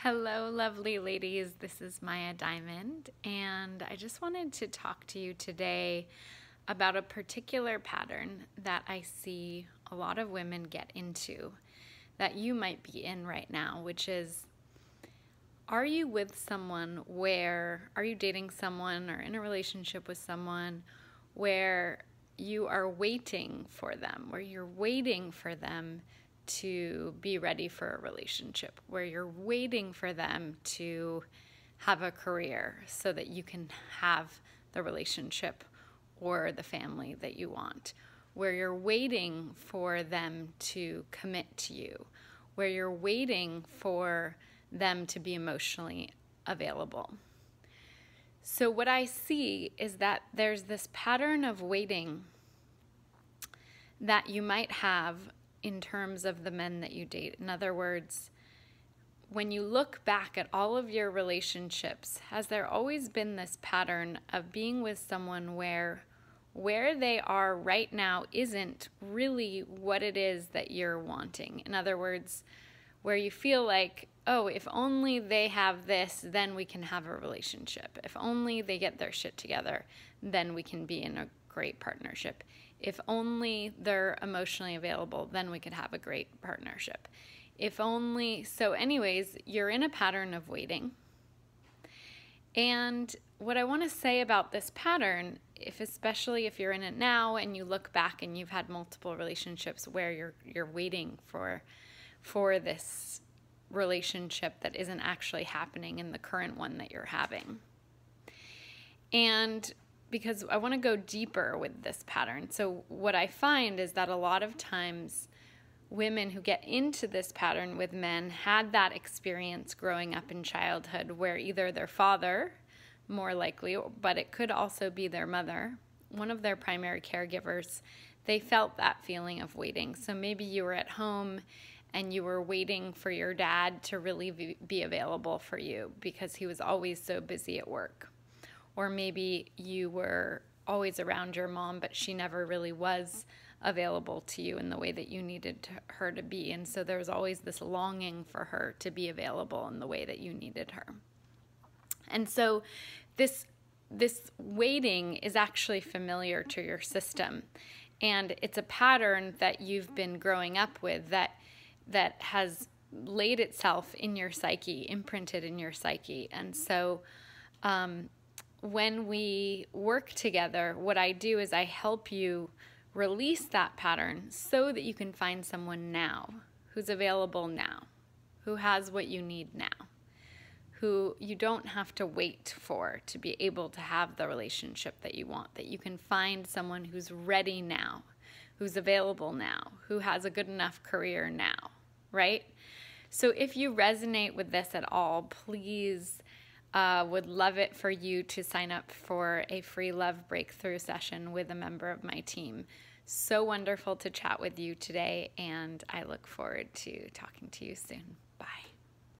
Hello, lovely ladies. This is Maya Diamond, and I just wanted to talk to you today about a particular pattern that I see a lot of women get into that you might be in right now, which is, are you dating someone or in a relationship with someone where you are waiting for them, where you're waiting for them to be ready for a relationship, where you're waiting for them to have a career so that you can have the relationship or the family that you want, where you're waiting for them to commit to you, where you're waiting for them to be emotionally available. So what I see is that there's this pattern of waiting that you might have in terms of the men that you date. In other words, when you look back at all of your relationships, has there always been this pattern of being with someone where they are right now isn't really what it is that you're wanting? In other words, where you feel like, oh, if only they have this, then we can have a relationship. If only they get their shit together, then we can be in a great partnership. If only they're emotionally available, then we could have a great partnership. So anyways, you're in a pattern of waiting. And what I want to say about this pattern, especially if you're in it now and you look back and you've had multiple relationships where you're waiting for this relationship that isn't actually happening in the current one that you're having. And because I want to go deeper with this pattern. So what I find is that a lot of times women who get into this pattern with men had that experience growing up in childhood where either their father, more likely, but it could also be their mother, one of their primary caregivers, they felt that feeling of waiting. So maybe you were at home and you were waiting for your dad to really be available for you because he was always so busy at work. Or maybe you were always around your mom, but she never really was available to you in the way that you needed her to be. And so there was always this longing for her to be available in the way that you needed her. And so this waiting is actually familiar to your system. And it's a pattern that you've been growing up with that has laid itself in your psyche, imprinted in your psyche. And so when we work together, what I do is I help you release that pattern so that you can find someone now who's available now, who has what you need now, who you don't have to wait for to be able to have the relationship that you want, that you can find someone who's ready now, who's available now, who has a good enough career now, right? So if you resonate with this at all, please would love it for you to sign up for a free love breakthrough session with a member of my team. So wonderful to chat with you today, and I look forward to talking to you soon. Bye.